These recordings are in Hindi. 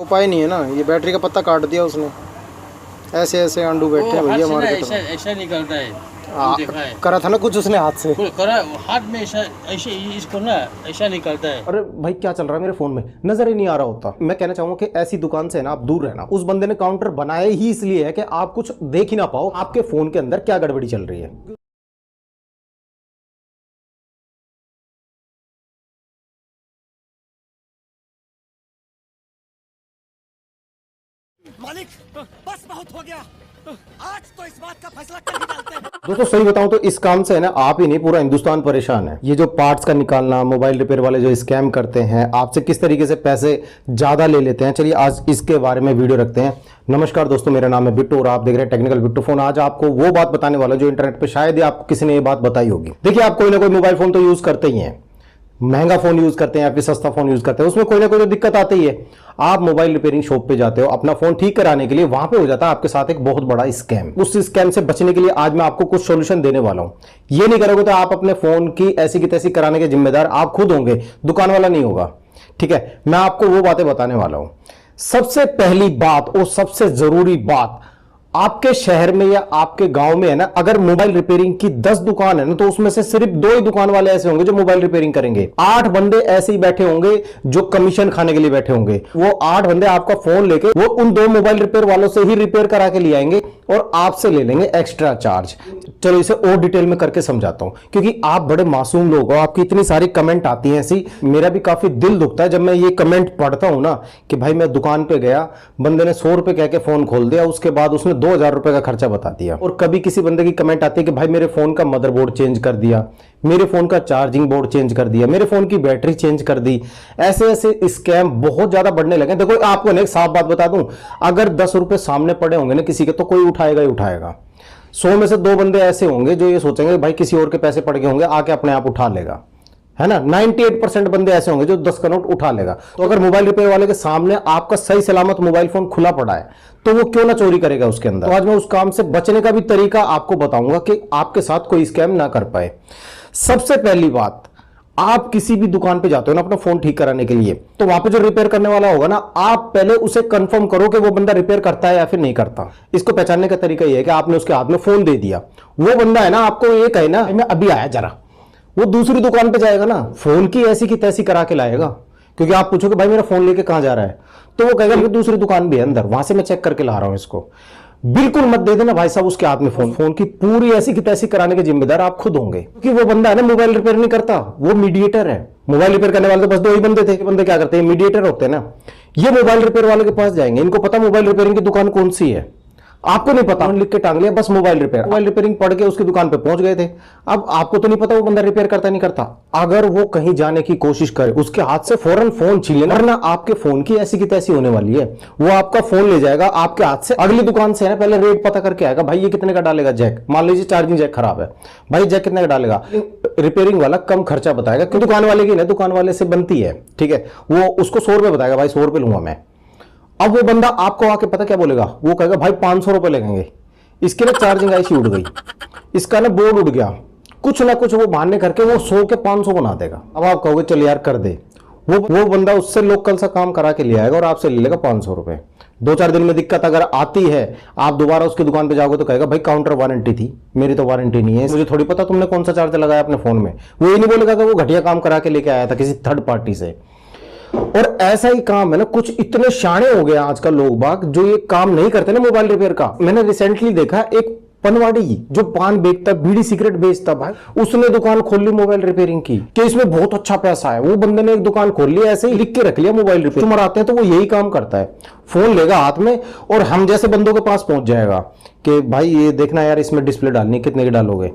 उपाय नहीं है ना, ये बैटरी का पत्ता काट दिया उसने। ऐसे ऐसे अंडू बैठे हैं भैया मार्केट में। ऐसा निकलता है, देखा है। करा था ना कुछ उसने हाथ से, करा हाथ में ऐसा, ऐसे इसको ना ऐसा निकलता है। अरे भाई क्या चल रहा है मेरे फोन में, नजर ही नहीं आ रहा होता। मैं कहना चाहूंगा कि ऐसी दुकान से ना आप दूर रहना। उस बंदे ने काउंटर बनाया ही इसलिए है कि आप कुछ देख ही ना पाओ आपके फोन के अंदर क्या गड़बड़ी चल रही है। मालिक बस बहुत हो गया, आज तो इस बात का फैसला कर ही डालते हैं। दोस्तों सही बताऊं तो इस काम से है ना आप ही नहीं पूरा हिंदुस्तान परेशान है। ये जो पार्ट्स का निकालना, मोबाइल रिपेयर वाले जो स्कैम करते हैं, आपसे किस तरीके से पैसे ज्यादा ले लेते हैं, चलिए आज इसके बारे में वीडियो रखते हैं। नमस्कार दोस्तों, मेरा नाम है बिट्टू और आप देख रहे हैं टेक्निकल बिट्टू फोन। आज आपको वो बात बताने वाला जो इंटरनेट पे शायद ही आपको किसी ने ये बात बताई होगी। देखिए आप कोई ना कोई मोबाइल फोन तो यूज करते ही हैं, महंगा फोन यूज करते हैं या फिर सस्ता फोन यूज करते हैं, उसमें कोई ना कोई तो दिक्कत आती ही है। आप मोबाइल रिपेयरिंग शॉप पे जाते हो अपना फोन ठीक कराने के लिए, वहां पे हो जाता है आपके साथ एक बहुत बड़ा स्कैम। उस स्कैम से बचने के लिए आज मैं आपको कुछ सॉल्यूशन देने वाला हूं। ये नहीं करोगे तो आप अपने फोन की ऐसी की तैसी कराने के जिम्मेदार आप खुद होंगे, दुकान वाला नहीं होगा। ठीक है, मैं आपको वो बातें बताने वाला हूं। सबसे पहली बात और सबसे जरूरी बात, आपके शहर में या आपके गांव में है ना, अगर मोबाइल रिपेयरिंग की 10 दुकान है ना, तो उसमें से सिर्फ 2 ही दुकान वाले ऐसे होंगे जो मोबाइल रिपेयरिंग करेंगे। 8 बंदे ऐसे ही बैठे होंगे जो कमीशन खाने के लिए बैठे होंगे। वो 8 बंदे आपका फोन लेके वो उन 2 मोबाइल रिपेयर वालों से ही रिपेयर करा के ले आएंगे और आपसे ले लेंगे एक्स्ट्रा चार्ज। चलो इसे और डिटेल में करके समझाता हूं, क्योंकि आप बड़े मासूम लोग हो, आपकी इतनी सारी कमेंट आती हैं ऐसी। मेरा भी काफी दिल दुखता है जब मैं ये कमेंट पढ़ता हूं ना कि भाई मैं दुकान पे गया, बंदे ने 100 रुपए कह के फोन खोल दिया, उसके बाद उसने 2000 रुपए का खर्चा बता दिया। और कभी किसी बंदे की कमेंट आती है कि भाई मेरे फोन का मदरबोर्ड चेंज कर दिया, मेरे फोन का चार्जिंग बोर्ड चेंज कर दिया, मेरे फोन की बैटरी चेंज कर दी। ऐसे ऐसे स्कैम बहुत ज्यादा बढ़ने लगे। देखो आपको एक साफ बात बता दूं, अगर 10 रुपए सामने पड़े होंगे ना किसी के, तो कोई उठाएगा ही उठाएगा। 100 में से 2 बंदे ऐसे होंगे जो ये सोचेंगे भाई किसी और के पैसे पड़ गए होंगे, आके अपने आप उठा लेगा, है ना। 98% बंदे ऐसे होंगे जो 10 का नोट उठा लेगा। तो अगर मोबाइल रिपेयर वाले के सामने आपका सही सलामत मोबाइल फोन खुला पड़ा है तो वो क्यों ना चोरी करेगा उसके अंदर। तो आज मैं उस काम से बचने का भी तरीका आपको बताऊंगा कि आपके साथ कोई स्कैम ना कर पाए। सबसे पहली बात, आप किसी भी दुकान पे जाते हो ना अपना फोन ठीक कराने के लिए, तो वहां पे जो रिपेयर करने वाला होगा ना, आप पहले उसे कंफर्म करो कि वो बंदा रिपेयर करता है या फिर नहीं करता। इसको पहचानने का तरीका यह है कि आपने उसके हाथ में फोन दे दिया, वो बंदा है ना आपको ये कहे ना मैं अभी आया जरा, वो दूसरी दुकान पे जाएगा ना, फोन की ऐसी की तैसी करा के लाएगा। क्योंकि आप पूछोगे भाई मेरा फोन लेके कहां जा रहा है, तो वो कहेगा दूसरी दुकान भी है अंदर, वहां से मैं चेक करके ला रहा हूं इसको। बिल्कुल मत दे देना भाई साहब उसके हाथ में फोन। फोन की पूरी ऐसी की तैसी कराने के जिम्मेदार आप खुद होंगे, क्योंकि वो बंदा है ना मोबाइल रिपेयर नहीं करता, वो मीडिएटर है। मोबाइल रिपेयर करने वाले तो बस 2 ही बंदे थे। बंदे क्या करते हैं, मीडिएटर होते हैं ना। ये मोबाइल रिपेयर वाले के पास जाएंगे, इनको पता मोबाइल रिपेयरिंग की दुकान कौन सी है, आपको नहीं पता, लिख के टांग लिया बस मोबाइल रिपेयरिंग पढ़ के उसकी दुकान पे पहुंच गए थे। अब आपको तो नहीं पता वो बंदा रिपेयर करता नहीं करता। अगर वो कहीं जाने की कोशिश करे, उसके हाथ से फौरन फोन छीन लेना, वरना आपके फोन की ऐसी की तैसी होने वाली है। वो आपका फोन ले जाएगा आपके हाथ से, अगली दुकान से है ना पहले रेट पता करके आएगा, भाई ये कितने का डालेगा जैक। मान लीजिए चार्जिंग जैक खराब है, भाई जैक कितने का डालेगा। रिपेयरिंग वाला कम खर्चा बताएगा, क्योंकि दुकान वाले की ना दुकान वाले से बनती है, ठीक है। वो उसको 100 रुपए बताएगा, भाई 100 रुपए लूंगा मैं। अब वो बंदा आपको आके पता क्या बोलेगा, वो कहेगा भाई 500 रुपए लगेंगे। इसकी ना चार्जिंग ऐसी उड़ गई, इसका ना बोर्ड उड़ गया, कुछ ना कुछ वो बहाने करके वो 100 के 500 बना देगा। अब आप कहोगे चल यार कर दे, वो बंदा उससे लोकल सा काम करा के ले आएगा और आपसे ले लेगा 500 रुपए। 2-4 दिन में दिक्कत अगर आती है, आप दोबारा उसकी दुकान पे जाओगे तो कहेगा भाई काउंटर वारंटी थी, मेरी तो वारंटी नहीं है, मुझे थोड़ी पता तुमने कौन सा चार्जर लगाया अपने फोन में। वो ये नहीं बोलेगा कि वो घटिया काम करा के लेके आया था किसी थर्ड पार्टी से। और ऐसा ही काम है ना, कुछ इतने शाणे हो गए आजकल लोग बाग जो ये काम नहीं करते ना मोबाइल रिपेयर का। मैंने रिसेंटली देखा एक पनवाड़ी जो पान बेचता, बीड़ी सिगरेट बेचता, भाई उसने दुकान खोल ली मोबाइल रिपेयरिंग की कि इसमें बहुत अच्छा पैसा है। वो बंदे ने एक दुकान खोल ली, ऐसे ही लिख के रख लिया मोबाइल रिपेयर। कस्टमर आते हैं तो वो यही काम करता है, फोन लेगा हाथ में और हम जैसे बंदों के पास पहुंच जाएगा कि भाई ये देखना यार इसमें डिस्प्ले डालनी, कितने की डालोगे।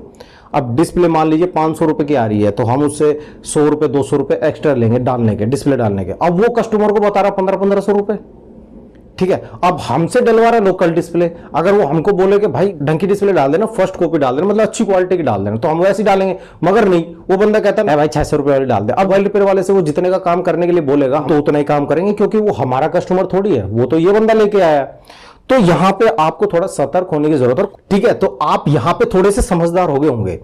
अब डिस्प्ले मान लीजिए 500 रुपए की आ रही है, तो हम उससे 100 रुपए 200 रुपए एक्स्ट्रा लेंगे डालने के, डिस्प्ले डालने के। अब वो कस्टमर को बता रहा 1500 रुपए, ठीक है। अब हमसे डलवा रहा लोकल डिस्प्ले। अगर वो हमको बोले कि भाई ढंग की डिस्प्ले डाल देना, फर्स्ट कॉपी डाल देना, मतलब अच्छी क्वालिटी की डाल देना, तो हम वैसे ही डालेंगे। मगर नहीं, वो बंदा कहता है भाई 600 रुपए वाली डाल दे। अब मोबाइल रिपेयर वाले से वो जितने का काम करने के लिए बोलेगा तो उतना ही काम करेंगे, क्योंकि वो हमारा कस्टमर थोड़ी है, वो तो ये बंदा लेके आया। तो यहां पे आपको थोड़ा सतर्क होने की जरूरत है, ठीक है। तो आप यहां पे थोड़े से समझदार हो गए होंगे।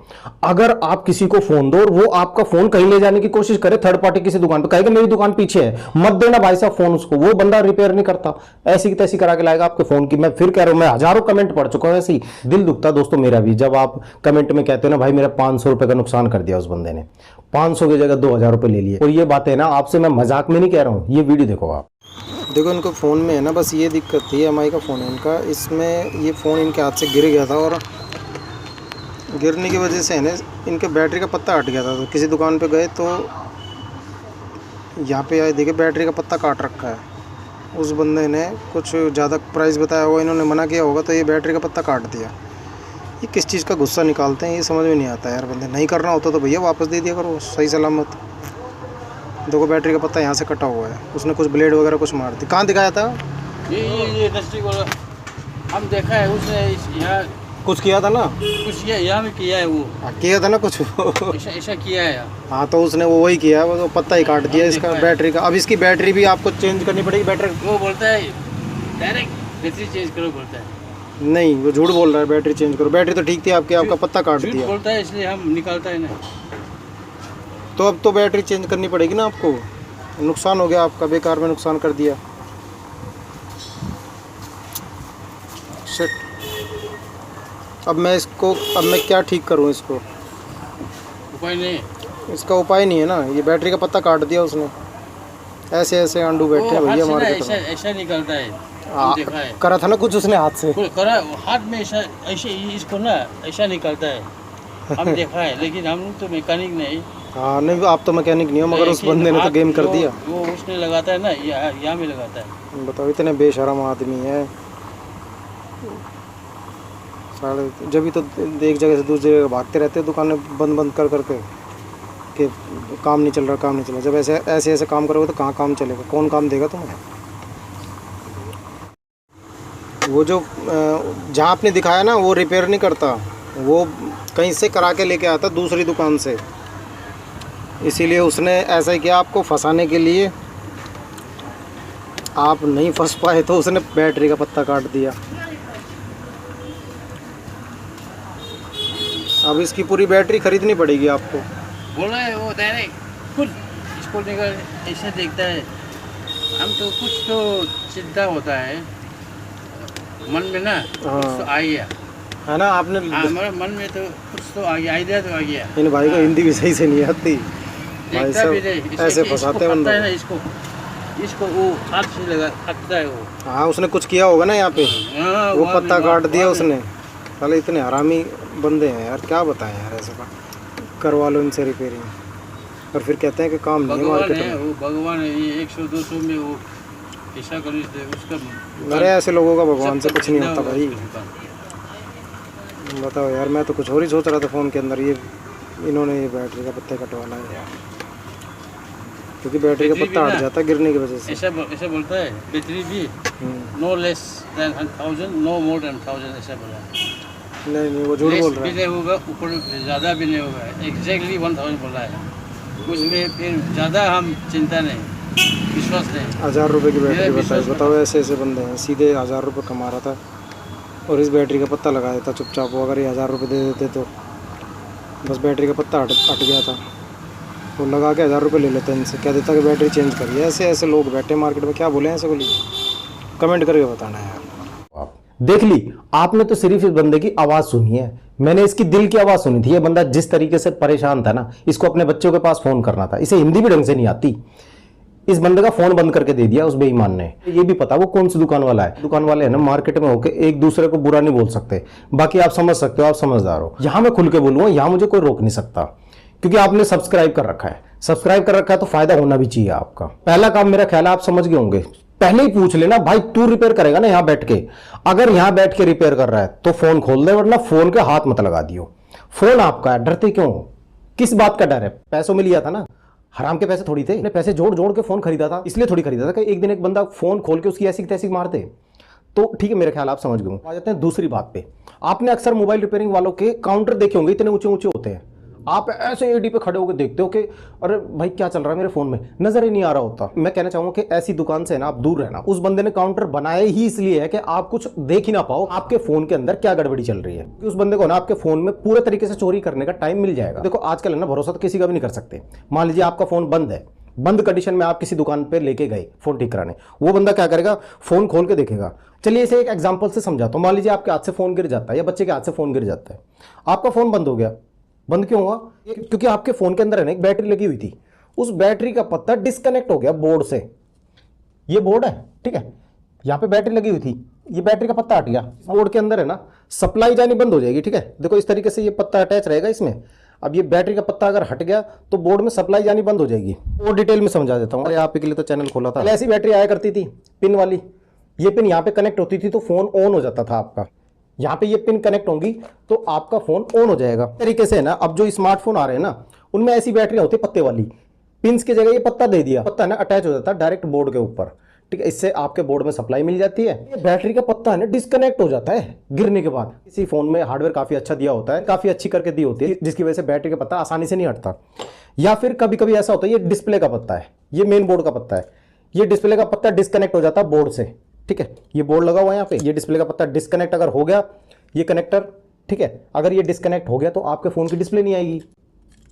अगर आप किसी को फोन दो और वो आपका फोन कहीं ले जाने की कोशिश करे, थर्ड पार्टी किसी दुकान पे, कहेगा मेरी दुकान पीछे है, मत देना भाई साहब फोन उसको, वो बंदा रिपेयर नहीं करता, ऐसी की तैसी करा के लाएगा आपके फोन की। मैं फिर कह रहा हूं, मैं हजारों कमेंट पढ़ चुका हूं ऐसे ही, दिल दुखता दोस्तों मेरा भी, जब आप कमेंट में कहते हो ना भाई मेरा 500 रुपए का नुकसान कर दिया उस बंदे ने, 500 की जगह 2000 रुपए ले लिए। और ये बातें ना आपसे मैं मजाक में नहीं कह रहा हूं, ये वीडियो देखो आप। देखो इनको फ़ोन में है ना बस ये दिक्कत थी, एमआई का फ़ोन है इनका, इसमें ये फ़ोन इनके हाथ से गिर गया था और गिरने की वजह से है ना इनके बैटरी का पत्ता हट गया था। तो किसी दुकान पे गए तो यहाँ पे आए देखे बैटरी का पत्ता काट रखा है। उस बंदे ने कुछ ज़्यादा प्राइस बताया होगा, इन्होंने मना किया होगा, तो ये बैटरी का पत्ता काट दिया। ये किस चीज़ का गुस्सा निकालते हैं ये समझ में नहीं आता यार। बंदे नहीं करना होता तो भैया वापस दे दिया करो सही सलामत। देखो बैटरी का पत्ता यहाँ से कटा हुआ है, उसने कुछ ब्लेड वगैरह कुछ मार दी। कहाँ दिखाया था ये इंडस्ट्री वाला हम देखा है, उसने यहाँ कुछ किया था ना, कुछ यहाँ में किया है, वो किया था ना कुछ ऐसा किया है। हाँ तो उसने वो वही किया, वो पत्ता ही काट दिया इसका बैटरी का। अब इसकी बैटरी भी आपको चेंज करनी पड़ेगी। बैटरी वो बोलता है डायरेक्ट बैटरी चेंज करो बोलता है। नहीं, वो झूठ बोल रहा है, बैटरी चेंज करो। बैटरी तो ठीक थी आपकी, आपका पत्ता काट झूठ दिया बोलता है इसलिए हम निकालता है ना। तो अब तो बैटरी चेंज करनी पड़ेगी ना आपको, नुकसान हो गया आपका, बेकार में नुकसान कर दिया। शिट। अब मैं क्या ठीक करूं इसको? उपाय नहीं, इसका उपाय नहीं है ना, ये बैटरी का पत्ता काट दिया उसने। ऐसे ऐसे अंडू बैठे हैं भैया मार्केट में। ऐसा निकलता है, देखा है। करा था ना कुछ उसने हाथ से, करा हाथ में ऐसा, ऐसे इसको ना ऐसा निकलता है, हम देखा है। लेकिन हम लोग तो मैकेनिक नहीं। हाँ नहीं, आप तो मैकेनिक नहीं हो, मगर उस बंदे ने तो गेम कर दिया। वो उसने लगाता है ना, यहाँ में लगाता है। बताओ इतने बेशरम आदमी है साले। जब भी तो एक जगह से दूसरी जगह भागते रहते हैं, दुकानें बंद बंद कर करके कि काम नहीं चल रहा, काम नहीं चल रहा। जब ऐसे ऐसे काम करोगे तो कहाँ काम चलेगा, कौन काम देगा तुम्हें? वो जो जहाँ आपने दिखाया ना वो रिपेयर नहीं करता, वो कहीं से करा के लेके आता दूसरी दुकान से। इसीलिए उसने ऐसा ही किया आपको फंसाने के लिए। आप नहीं फंस पाए तो उसने बैटरी का पत्ता काट दिया। अब इसकी पूरी बैटरी खरीदनी पड़ेगी आपको। बोला है वो डायरेक्ट खुद इसको लेकर ऐसे देखता है। हम तो कुछ तो चिंता होता है मन में ना, कुछ तो आ गया है ना। आपने हमारे मन में तो कुछ तो आ गया, आइडिया तो आ गया। इन भाई को हिंदी भी सही से नहीं आती भाई साहब, ऐसे फंसाते हैं ना इसको वो हाथ से लगा हटता है वो। हाँ उसने कुछ किया होगा ना यहाँ पे, वो पत्ता काट दिया उसने। साले इतने हरामी बंदे हैं यार, क्या बताएं यार। ऐसे करवा लो इनसे रिपेयरिंग और फिर कहते हैं कि काम नहीं है मार्केट में। वो भगवान है, ये 100-200 में वो ऐसा कर उसका। अरे ऐसे लोगों का भगवान से कुछ नहीं होता भाई। बताओ यार, मैं तो कुछ और ही सोच रहा था फ़ोन के अंदर। ये इन्होंने ये बैटरी का पत्ता कटवाना है यार, क्योंकि बैटरी का पत्ता हट जाता है गिरने की वजह से। ऐसा बोलता है बैटरी भी no less than 1000, no more than 1000 ऐसा बोला है। नहीं वो झूठ बोल रहा है। भी नहीं होगा, ऊपर ज़्यादा भी नहीं होगा, एग्जैक्टली 1000 बोला है। उसमें फिर ज़्यादा हम चिंता नहीं, विश्वास नहीं। 1000 रुपये की बैटरी बताओ। ऐसे ऐसे बंदे हैं, सीधे 1000 रुपये कमा रहा था और इस बैटरी का पत्ता लगा देता चुपचाप। वो अगर ये 1000 रुपये दे देते तो बस बैटरी का पत्ता हट गया था। वो लगा के 1000 रुपये ले लेते हैं इनसे, कह देता कि बैटरी चेंज करिए। ऐसे ऐसे लोग बैठे मार्केट में, क्या बोले ऐसे बोलिए, कमेंट करके बताना है यार। देख ली आपने तो सिर्फ इस बंदे की आवाज सुनी है, मैंने इसकी दिल की आवाज सुनी थी। ये बंदा जिस तरीके से परेशान था ना, इसको अपने बच्चों के पास फोन करना था, इसे हिंदी भी ढंग से नहीं आती। इस बंदे का फोन बंद करके दे दिया उस बेईमान ने। ये भी पता वो कौन सी दुकान वाला है। दुकान वाले है ना मार्केट में होके एक दूसरे को बुरा नहीं बोल सकते। बाकी आप समझ सकते हो, आप समझदार हो। यहां मैं खुल के बोलूंगा, यहां मुझे कोई रोक नहीं सकता, क्योंकि आपने सब्सक्राइब कर रखा है। सब्सक्राइब कर रखा है तो फायदा होना भी चाहिए आपका। पहला काम मेरा ख्याल है आप समझ गए होंगे, पहले ही पूछ लेना भाई तू रिपेयर करेगा ना यहां बैठ के? अगर यहां बैठ के रिपेयर कर रहा है तो फोन खोल दे, वरना फोन के हाथ मत लगा दियो। फोन आपका है, डरते क्यों? किस बात का डर है? पैसों में लिया था ना, हराम के पैसे थोड़ी थे। अपने पैसे जोड़ जोड़ के फोन खरीदा था, इसलिए थोड़ी खरीदा था कि एक दिन एक बंदा फोन खोल के उसकी ऐसी तैसी मार दे। तो ठीक है, मेरे ख्याल आप समझ गए। आ जाते हैं दूसरी बात पे। आपने अक्सर मोबाइल रिपेयरिंग वालों के काउंटर देखे होंगे, इतने ऊंचे ऊंचे होते हैं। आप ऐसे एडी पे खड़े होकर देखते हो कि अरे भाई क्या चल रहा है मेरे फोन में, नजर ही नहीं आ रहा होता। मैं कहना चाहूंगा कि ऐसी दुकान से ना आप दूर रहना। उस बंदे ने काउंटर बनाया ही इसलिए है कि आप कुछ देख ही ना पाओ आपके फोन के अंदर क्या गड़बड़ी चल रही है। कि उस बंदे को ना आपके फोन में पूरे तरीके से चोरी करने का टाइम मिल जाएगा। देखो आजकल है ना, भरोसा तो किसी का भी नहीं कर सकते। मान लीजिए आपका फोन बंद है, बंद कंडीशन में आप किसी दुकान पे लेके गए फोन ठीक कराने, वो बंदा क्या करेगा, फोन खोल के देखेगा। चलिए इसे एक एग्जांपल से समझाता हूं। मान लीजिए आपके हाथ से फोन गिर जाता है या बच्चे के हाथ से फोन गिर जाता है, आपका फोन बंद हो गया। बंद क्यों हुआ? क्योंकि आपके फोन के अंदर है ना एक बैटरी लगी हुई थी, उस बैटरी का पत्ता डिस्कनेक्ट हो गया बोर्ड से। ये बोर्ड है, ठीक है, यहाँ पे बैटरी लगी हुई थी, ये बैटरी का पत्ता हट गया, बोर्ड के अंदर है ना सप्लाई जानी बंद हो जाएगी। ठीक है, देखो इस तरीके से ये पत्ता अटैच रहेगा इसमें। अब ये बैटरी का पत्ता अगर हट गया तो बोर्ड में सप्लाई जानी बंद हो जाएगी। और डिटेल में समझा देता हूँ, अरे आप के लिए तो चैनल खोला था। ऐसी बैटरी आया करती थी पिन वाली, ये पिन यहाँ पे कनेक्ट होती थी तो फोन ऑन हो जाता था आपका। यहाँ पे ये पिन कनेक्ट होंगी तो आपका फोन ऑन हो जाएगा। तरीके से है ना, अब जो स्मार्टफोन आ रहे हैं ना उनमें ऐसी बैटरियां होती है पत्ते वाली, पिंस की जगह ये पत्ता दे दिया, पत्ता है ना अटैच हो जाता है डायरेक्ट बोर्ड के ऊपर। ठीक है, इससे आपके बोर्ड में सप्लाई मिल जाती है। ये बैटरी का पत्ता है ना डिस्कनेक्ट हो जाता है गिरने के बाद। किसी फोन में हार्डवेयर काफी अच्छा दिया होता है, काफी अच्छी करके दी होती है, जिसकी वजह से बैटरी का पत्ता आसानी से नहीं हटता। या फिर कभी कभी ऐसा होता है ये डिस्प्ले का पत्ता है, ये मेन बोर्ड का पत्ता है, ये डिस्प्ले का पत्ता डिस्कनेक्ट हो जाता है बोर्ड से। ठीक है, ये बोर्ड लगा हुआ है यहाँ पे, ये डिस्प्ले का पत्ता डिस्कनेक्ट अगर हो गया, ये कनेक्टर, ठीक है, अगर ये डिस्कनेक्ट हो गया तो आपके फोन की डिस्प्ले नहीं आएगी।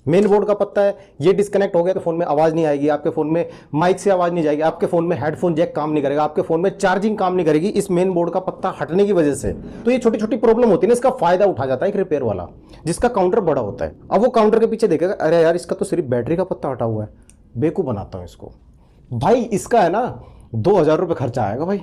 मेन बोर्ड का पत्ता है, ये डिस्कनेक्ट हो गया तो फोन में आवाज नहीं आएगी, आपके फोन में माइक से आवाज नहीं जाएगी, आपके फोन में हेडफोन जैक काम नहीं करेगा, आपके फोन में चार्जिंग काम नहीं करेगी इस मेन बोर्ड का पत्ता हटने की वजह से। तो ये छोटी छोटी प्रॉब्लम होती है ना, इसका फायदा उठा जाता है एक रिपेयर वाला जिसका काउंटर बड़ा होता है। अब वो काउंटर के पीछे देखेगा, अरे यार इसका तो सिर्फ बैटरी का पत्ता हटा हुआ है, बेवकूफ बनाता हूं इसको। भाई इसका है ना 2000 रुपये खर्चा आएगा। भाई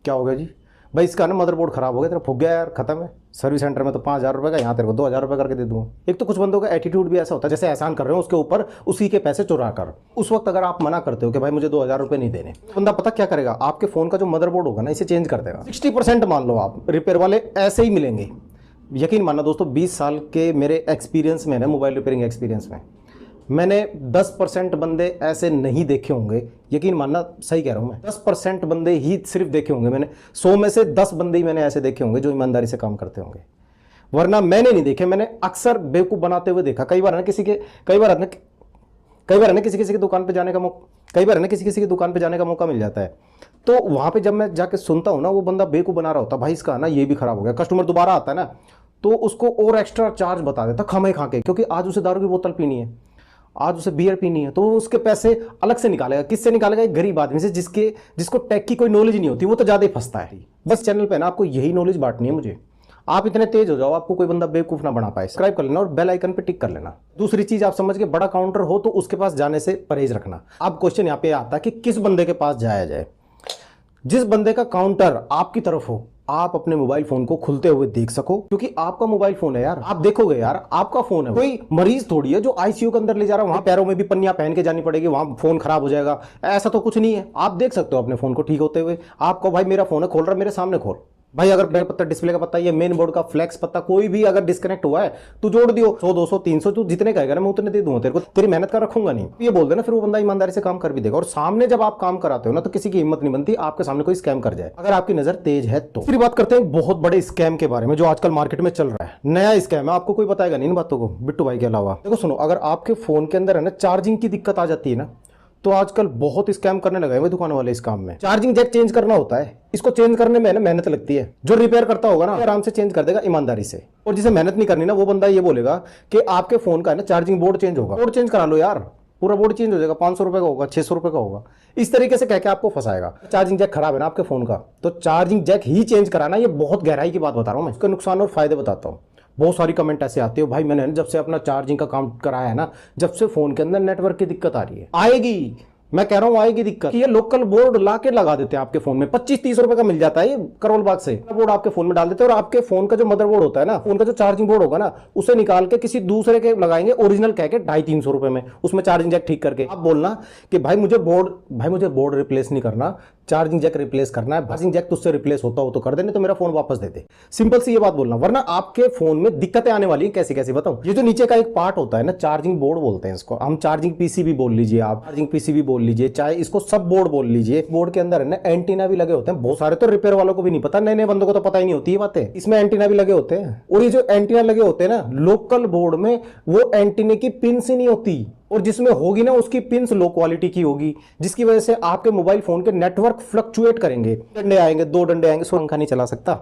क्या हो गया जी, भाई इसका ना मदरबोर्ड खराब हो गया, तेरा फूक गया यार, खत्म है। सर्विस सेंटर में तो 5000 रुपये का, यहाँ तेरे को 2000 रुपये करके दे दूंगा। एक तो कुछ बंदों का एटीट्यूड भी ऐसा होता है जैसे एहसान कर रहे हो उसके ऊपर उसी के पैसे चुरा कर। उस वक्त अगर आप मना करते हो कि भाई मुझे 2000 रुपये नहीं देने, बंदा पता क्या करेगा, आपके फोन का जो मदरबोर्ड होगा ना इसे चेंज कर देगा। 60% मान लो आप रिपेयर वाले ऐसे ही मिलेंगे। यकीन मानना दोस्तों, 20 साल के मेरे एक्सपीरियंस में ना, मोबाइल रिपेयरिंग एक्सपीरियंस में, मैंने 10% बंदे ऐसे नहीं देखे होंगे। यकीन मानना, सही कह रहा हूं मैं, 10% बंदे ही सिर्फ देखे होंगे मैंने। 100 में से 10 बंदे ही मैंने ऐसे देखे होंगे जो ईमानदारी से काम करते होंगे, वरना मैंने नहीं देखे। मैंने अक्सर बेवकूफ बनाते हुए देखा। कई बार है ना किसी किसी की दुकान पे जाने का मौका मिल जाता है, तो वहां पे जब मैं जाके सुनता हूं ना, वो बंदा बेवकूफ बना रहा होता, भाई इसका ना ये भी खराब हो गया। कस्टमर दोबारा आता है ना तो उसको और एक्स्ट्रा चार्ज बता देता खामे खा के, क्योंकि आज उसे दारू की बोतल पीनी है, आज उसे बियर पीनी है, तो वो उसके पैसे अलग से निकालेगा। किससे निकालेगा? एक गरीब आदमी से जिसको टेक की कोई नॉलेज नहीं होती, वो तो ज्यादा ही फंसता है। बस चैनल पे ना आपको यही नॉलेज बांटनी है मुझे। आप इतने तेज हो जाओ आपको कोई बंदा बेवकूफ ना बना पाए। सब्सक्राइब कर लेना और बेल आइकन पे टिक कर लेना। दूसरी चीज आप समझ के, बड़ा काउंटर हो तो उसके पास जाने से परहेज रखना। अब क्वेश्चन यहाँ पे आता है कि किस बंदे के पास जाया जाए। जिस बंदे का काउंटर आपकी तरफ हो, आप अपने मोबाइल फोन को खुलते हुए देख सको, क्योंकि आपका मोबाइल फोन है यार, आप देखोगे यार आपका फोन है। कोई मरीज थोड़ी है जो आईसीयू के अंदर ले जा रहा है, वहां पैरों में भी पन्नियां पहन के जानी पड़ेगी, वहां फोन खराब हो जाएगा, ऐसा तो कुछ नहीं है। आप देख सकते हो अपने फोन को ठीक होते हुए। आपको भाई मेरा फोन है, खोल रहा मेरे सामने खोल। भाई अगर मेरा पत्ता, डिस्प्ले का पत्ता, ये मेन बोर्ड का फ्लैक्स पत्ता कोई भी अगर डिस्कनेक्ट हुआ है तू जोड़ दियो। 100 200 300 तू जितने कहेगा ना मैं उतने दे दूंगा तेरे को, तेरी मेहनत का रखूंगा नहीं। ये बोल देना, फिर वो बंदा ईमानदारी से काम कर भी देगा। और सामने जब आप काम कराते हो ना तो किसी की हिम्मत नहीं बनती आपके सामने कोई स्कैम कर जाए, अगर आपकी नजर तेज है तो। फिर बात करते हैं बहुत बड़े स्कैम के बारे में जो आजकल मार्केट में चल रहा है। नया स्कैम है, आपको कोई बताएगा नहीं इन बातों को बिट्टू भाई के अलावा। देखो सुनो, अगर आपके फोन के अंदर है ना चार्जिंग की दिक्कत आ जाती है ना, तो आजकल बहुत स्कैम करने लगे हैं दुकानों वाले इस काम में। चार्जिंग जैक चेंज करना होता है, इसको चेंज करने में ना मेहनत लगती है। जो रिपेयर करता होगा ना आराम से चेंज कर देगा ईमानदारी से, और जिसे मेहनत नहीं करनी ना वो बंदा ये बोलेगा कि आपके फोन का है ना चार्जिंग बोर्ड चेंज होगा। बोर्ड चेंज करा लो यार, पूरा बोर्ड चेंज हो जाएगा, 500 रुपए का होगा, 600 रुपए का होगा। इस तरीके से कह के आपको फंसाएगा। चार्जिंग जैक खराब है ना आपके फोन का, तो चार्जिंग जैक ही चेंज कराना। ये बहुत गहराई की बात बता रहा हूं मैं, इसके नुकसान और फायदे बताता हूँ। बहुत सारी कमेंट ऐसे आते हो, भाई मैंने जब से अपना चार्जिंग का काम कराया है ना, जब से फोन के अंदर नेटवर्क की दिक्कत आ रही है। आएगी, मैं कह रहा हूं आएगी दिक्कत। ये लोकल बोर्ड लाके लगा देते हैं आपके फोन में, 25-30 रुपए का मिल जाता है। ये करोल बाग से बोर्ड आपके फोन में डाल देते हैं, और आपके फोन का जो मदरबोर्ड होता है ना, फोन का जो चार्जिंग बोर्ड होगा ना, उसे निकाल के किसी दूसरे के लगाएंगे ओरिजिनल कह के 250-300 रुपए में, उसमें चार्जिंग जैक ठीक करके। आप बोलना कि भाई मुझे बोर्ड रिप्लेस नहीं करना, चार्जिंग जैक रिप्लेस करना है, चार्जिंग जैक तुझसे रिप्लेस होता हो तो कर दे, नहीं तो मेरा फोन वापस दे दे। सिंपल सी ये बात बोलना, वरना आपके फोन में दिक्कतें आने वाली है। कैसी कैसी बताऊं? ये जो नीचे का एक पार्ट होता है ना, चार्जिंग बोर्ड बोलते हैं इसको हम, चार्जिंग पीसीबी बोल लीजिए आप, चार्जिंग पीसीबी बोल लीजिए, चाहे इसको सब बोर्ड बोल लीजिए। बोर्ड के अंदर है ना एंटीना भी लगे होते हैं, बहुत सारे तो रिपेयर वालों को भी नहीं पता, नए नए बंदों को तो पता ही नहीं होती ये बातें। इसमें एंटीना भी लगे होते हैं, और ये जो एंटीना लगे होते हैं ना लोकल बोर्ड में, वो एंटीने की पिन्स ही नहीं होती, और जिसमें होगी ना उसकी पिन्स लो क्वालिटी की होगी, जिसकी वजह से आपके मोबाइल फोन के नेटवर्क फ्लक्चुएट करेंगे। डंडे आएंगे, 2 डंडे आएंगे, पंखा नहीं चला सकता,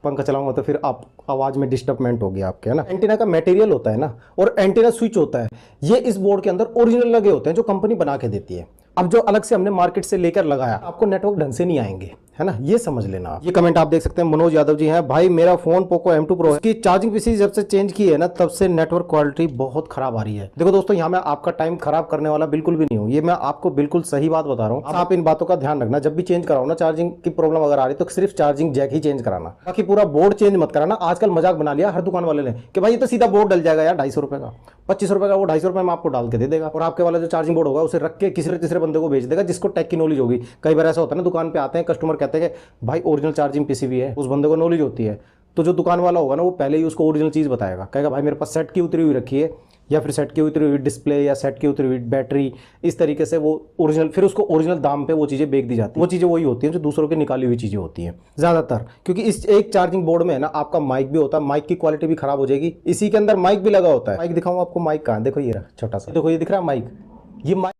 पंखा चलाऊंगा तो फिर आप आवाज में डिस्टर्बमेंट होगी आपके, है ना। एंटीना का मटेरियल होता है ना, और एंटीना स्विच होता है, ये इस बोर्ड के अंदर ओरिजिनल लगे होते हैं जो कंपनी बना के देती है। अब जो अलग से हमने मार्केट से लेकर लगाया, आपको नेटवर्क ढंग से नहीं आएंगे, है ना, ये समझ लेना आप। ये कमेंट आप देख सकते हैं, मनोज यादव जी हैं, भाई मेरा फोन पोको M2 Pro है, इसकी चार्जिंग पीसी जब से चेंज की है ना तब से नेटवर्क क्वालिटी बहुत खराब आ रही है। देखो दोस्तों, यहाँ मैं आपका टाइम खराब करने वाला बिल्कुल भी नहीं हूँ, ये मैं आपको बिल्कुल सही बात बता रहा हूँ। आप इन बातों का ध्यान रखना, जब भी चेंज कराओ ना चार्जिंग की प्रॉब्लम अगर आ रही है तो सिर्फ चार्जिंग जैक ही चेंज कराना, बाकी पूरा बोर्ड चेंज मत कराना। आजकल मजाक बना लिया हर दुकान वाले ने कि भाई ये तो सीधा बोर्ड डल जाएगा यार, 250 रुपए का, 25 रुपए का, वो 250 रुपए में आपको डाल के दे देगा, और आपके वाला जो चार्जिंग बोर्ड होगा उसे रख के किसी तीसरे बंदे को भेज देगा जिसको टेक की नॉलेज होगी। कई बार ऐसा होता है ना, दुकान पे आते हैं कस्टमर कहते हैं कि भाई ओरिजिनल चार्जिंग पीसीबी है, उस बंदे को नॉलेज होती है, तो जो दुकान वाला होगा ना वो पहले ही उसको ओरिजिनल चीज बताएगा, कहेगा भाई मेरे पास सेट की उतरी हुई रखी है, या फिर सेट की उतरी हुई डिस्प्ले, या सेट की उतरी हुई बैटरी, इस तरीके से वो ओरिजिनल, फिर उसको ओरिजिनल दाम पे वो चीज़ें बेच दी जाती है। वो चीज़ें वही होती हैं जो दूसरों की निकाली हुई चीज़ें होती हैं ज़्यादातर, क्योंकि इस एक चार्जिंग बोर्ड में है ना आपका माइक भी होता है, माइक की क्वालिटी भी खराब हो जाएगी, इसी के अंदर माइक भी लगा होता है। माइक दिखाऊँ आपको, माइक कहाँ, देखो ये रहा छोटा सा, देखो ये दिख रहा है माइक, ये माइक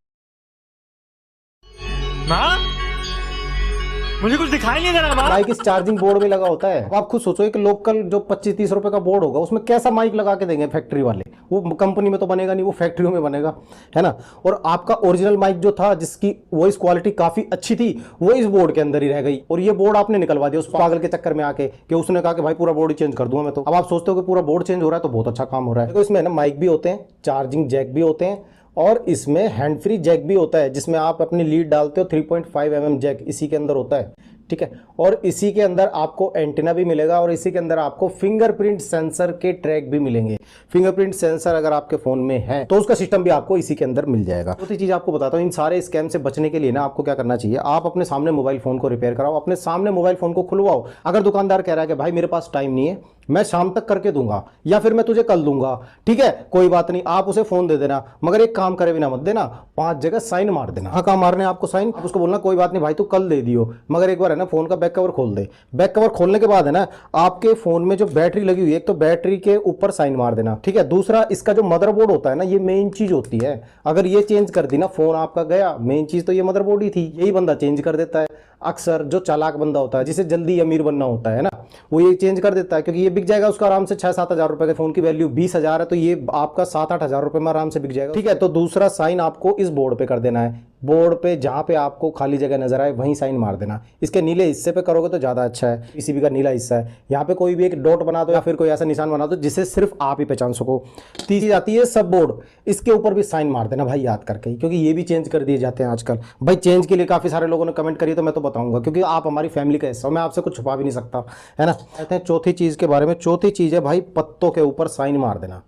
मुझे कुछ दिखाई नहीं दे रहा। माइक इस चार्जिंग बोर्ड में लगा होता है। अब आप खुद सोचो एक लोकल जो 25-30 रुपए का बोर्ड होगा उसमें कैसा माइक लगा के देंगे फैक्ट्री वाले, वो कंपनी में तो बनेगा नहीं, वो फैक्ट्रियों में बनेगा, है ना। और आपका ओरिजिनल माइक जो था जिसकी वॉइस क्वालिटी काफी अच्छी थी वो इस बोर्ड के अंदर ही रह गई, और ये बोर्ड आपने निकलवा दिया उस पागल के चक्कर में आके कि उसने कहा कि भाई पूरा बोर्ड ही चेंज कर दूंगा मैं तो। अब आप सोचते हो कि पूरा बोर्ड चेंज हो रहा है तो बहुत अच्छा काम हो रहा है। देखो इसमें ना माइक भी होते हैं, चार्जिंग जैक भी होते हैं, और इसमें हैंड फ्री जैक भी होता है जिसमें आप अपनी लीड डालते हो। 3.5 mm जैक इसी के अंदर होता है, ठीक है। और इसी के अंदर आपको एंटीना भी मिलेगा, और इसी के अंदर आपको फिंगरप्रिंट सेंसर के ट्रैक भी मिलेंगे। फिंगरप्रिंट सेंसर अगर आपके फोन में है तो उसका सिस्टम भी आपको इसी के अंदर मिल जाएगा। दूसरी चीज आपको बताता हूँ, इन सारे स्कैम से बचने के लिए ना आपको क्या करना चाहिए, आप अपने सामने मोबाइल फोन को रिपेयर कराओ, अपने सामने मोबाइल फोन को खुलवाओ। अगर दुकानदार कह रहा है कि भाई मेरे पास टाइम नहीं है, मैं शाम तक करके दूंगा, या फिर मैं तुझे कल दूंगा, ठीक है कोई बात नहीं, आप उसे फोन दे देना, मगर एक काम करे बिना मत देना, 5 जगह साइन मार देना। हाँ, काम मारने आपको साइन, आप उसको बोलना कोई बात नहीं भाई तू कल दे दियो, मगर एक बार है ना फोन का बैक कवर खोल दे। बैक कवर खोलने के बाद है ना आपके फोन में जो बैटरी लगी हुई है, एक तो बैटरी के ऊपर साइन मार देना, ठीक है। दूसरा, इसका जो मदरबोर्ड होता है ना, ये मेन चीज होती है, अगर ये चेंज कर दी ना फोन आपका गया। मेन चीज तो ये मदरबोर्ड ही थी, यही बंदा चेंज कर देता है अक्सर, जो चालाक बंदा होता है जिसे जल्दी अमीर बनना होता है ना, वो ये चेंज कर देता है, क्योंकि ये बिक जाएगा उसका आराम से 6-7 हज़ार रुपए के फोन की वैल्यू 20,000 है, तो ये आपका 7-8 हज़ार रुपए में आराम से बिक जाएगा, ठीक है। तो दूसरा साइन आपको इस बोर्ड पे कर देना है, बोर्ड पे जहां पे आपको खाली जगह नजर आए वहीं साइन मार देना। इसके नीले हिस्से पे करोगे तो ज्यादा अच्छा है, पीसीबी का नीला हिस्सा है, यहाँ पे कोई भी एक डॉट बना दो या फिर कोई ऐसा निशान बना दो जिसे सिर्फ आप ही पहचान सको। तीसरी आती है सब बोर्ड, इसके ऊपर भी साइन मार देना भाई याद करके, क्योंकि ये भी चेंज कर दिए जाते हैं आजकल। भाई चेंज के लिए काफी सारे लोगों ने कमेंट करी, तो मैं तो बताऊंगा क्योंकि आप हमारी फैमिली का हिस्सा हो, मैं आपसे कुछ छुपा भी नहीं सकता, है ना। कहते हैं चौथी चीज के बारे में, चौथी चीज है भाई पत्तों के ऊपर साइन मार देना।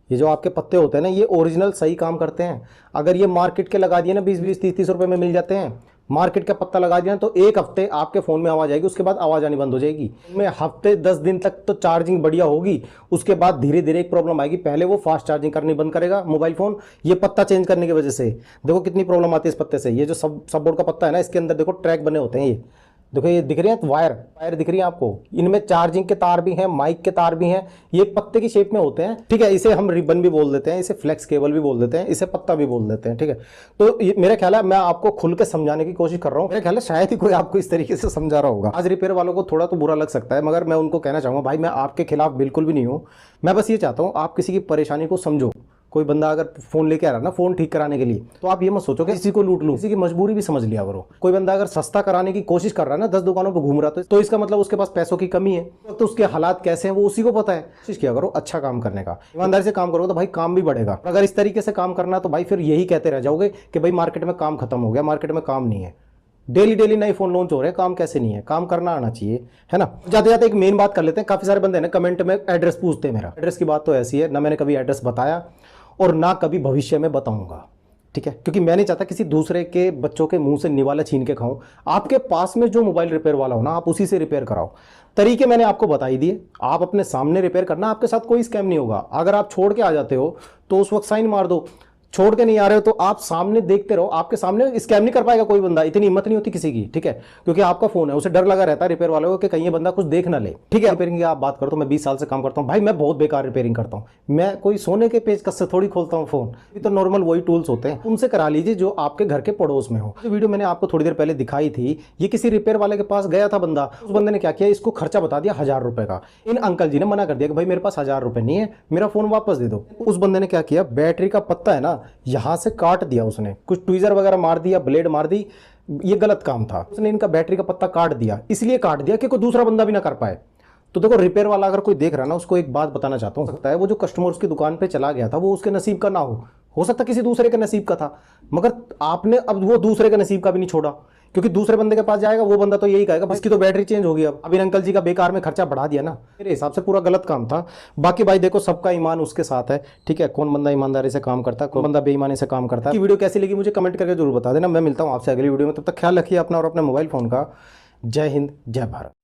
ये जो आपके पत्ते होते हैं ना, ये ओरिजिनल सही काम करते हैं। अगर ये मार्केट के लगा दिए ना 20-20, 30-30 रुपए में मिल जाते हैं, मार्केट का पत्ता लगा दिया तो एक हफ्ते आपके फोन में आवाज आएगी, उसके बाद आवाज आनी बंद हो जाएगी। में हफ्ते 10 दिन तक तो चार्जिंग बढ़िया होगी, उसके बाद धीरे धीरे एक प्रॉब्लम आएगी। पहले वो फास्ट चार्जिंग करनी बंद करेगा मोबाइल फोन, ये पत्ता चेंज करने की वजह से। देखो कितनी प्रॉब्लम आती है इस पत्ते से। ये जो सब बोर्ड का पत्ता है ना, इसके अंदर देखो ट्रैक बने होते हैं, ये देखो ये दिख रहे हैं, वायर दिख रही है आपको, इनमें चार्जिंग के तार भी हैं, माइक के तार भी हैं, ये पत्ते की शेप में होते हैं, ठीक है। इसे हम रिबन भी बोल देते हैं, इसे फ्लेक्स केबल भी बोल देते हैं, इसे पत्ता भी बोल देते हैं, ठीक है। तो मेरा ख्याल है मैं आपको खुल के समझाने की कोशिश कर रहा हूँ, मेरा ख्याल है शायद ही कोई आपको इस तरीके से समझा रहा होगा। आज रिपेयर वालों को थोड़ा तो बुरा लग सकता है, मगर मैं उनको कहना चाहूँगा भाई मैं आपके खिलाफ बिल्कुल भी नहीं हूँ, मैं बस ये चाहता हूँ आप किसी की परेशानी को समझो। कोई बंदा अगर फोन लेके आ रहा है ना फोन ठीक कराने के लिए, तो आप ये मत सोचो कि किसी को लूट लूं, किसी की मजबूरी भी समझ लिया करो। कोई बंदा अगर सस्ता कराने की कोशिश कर रहा है ना, 10 दुकानों पे घूम रहा तो इसका मतलब उसके पास पैसों की कमी है, तो उसके हालात कैसे हैं वो उसी को पता है। कोशिश किया करो अच्छा काम करने का, ईमानदारी से काम करोगे तो भाई काम भी बढ़ेगा। अगर इस तरीके से काम करना तो भाई फिर यही कहते रह जाओगे कि भाई मार्केट में काम खत्म हो गया, मार्केट में काम नहीं है, डेली नए फोन लॉन्च हो रहे हैं, काम कैसे नहीं है, काम करना आना चाहिए, है ना। जाते जाते एक मेन बात कर लेते हैं। काफी सारे बंदे ना कमेंट में एड्रेस पूछते हैं मेरा। एड्रेस की बात तो ऐसी है, ना मैंने कभी एड्रेस बताया और ना कभी भविष्य में बताऊंगा, ठीक है, क्योंकि मैं नहीं चाहता किसी दूसरे के बच्चों के मुंह से निवाला छीन के खाऊं। आपके पास में जो मोबाइल रिपेयर वाला हो ना, आप उसी से रिपेयर कराओ। तरीके मैंने आपको बता ही दिए, आप अपने सामने रिपेयर करना, आपके साथ कोई स्कैम नहीं होगा। अगर आप छोड़ के आ जाते हो तो उस वक्त साइन मार दो, छोड़ के नहीं आ रहे हो तो आप सामने देखते रहो, आपके सामने स्कैम नहीं कर पाएगा कोई बंदा, इतनी हिम्मत नहीं होती किसी की, ठीक है, क्योंकि आपका फोन है, उसे डर लगा रहता है रिपेयर वालों को कि कहीं ये बंदा कुछ देख ना ले, ठीक है। रिपेयरिंग की आप बात करो तो मैं 20 साल से काम करता हूं भाई, मैं बहुत बेकार रिपेयरिंग करता हूं। मैं कोई सोने के पेचकस से थोड़ी खोलता हूं फोन, ये तो नॉर्मल वही टूल्स होते हैं, उनसे करा लीजिए जो आपके घर के पड़ोस में हो। जो वीडियो मैंने आपको थोड़ी देर पहले दिखाई थी, ये किसी रिपेयर वाले के पास गया था बंदा, उस बंदे ने क्या किया, इसको खर्चा बता दिया 1000 रुपए का। इन अंकल जी ने मना कर दिया कि भाई मेरे पास 1000 रुपए नहीं है, मेरा फोन वापस दे दो। उस बंदे ने क्या किया, बैटरी का पत्ता है ना, यहां से काट दिया उसने, कुछ ट्वीजर वगैरह मार दिया, ब्लेड मार दी, ये गलत काम था, उसने इनका बैटरी का पत्ता काट दिया। इसलिए काट दिया कि कोई दूसरा बंदा भी ना कर पाए। तो देखो, रिपेयर वाला अगर कोई देख रहा है ना, उसको एक बात बताना चाहता हूं, सकता है वो जो कस्टमर उसकी दुकान पे चला गया था वो उसके नसीब का ना हो सकता किसी दूसरे के नसीब का था, मगर आपने अब वो दूसरे के नसीब का भी नहीं छोड़ा, क्योंकि दूसरे बंदे के पास जाएगा वो बंदा तो यही कहेगा भाई इसकी तो बैटरी चेंज होगी। अब इन अंकल जी का बेकार में खर्चा बढ़ा दिया ना, मेरे हिसाब से पूरा गलत काम था। बाकी भाई देखो, सबका ईमान उसके साथ है, ठीक है, कौन बंदा ईमानदारी से काम करता है, कौन बंदा बेईमानी से काम करता है। वीडियो कैसी लगी मुझे कमेंट करके जरूर बता देना। मैं मिलता हूं आपसे अगली वीडियो में, तब तक ख्याल रखिए अपना और अपने मोबाइल फोन का। जय हिंद, जय भारत।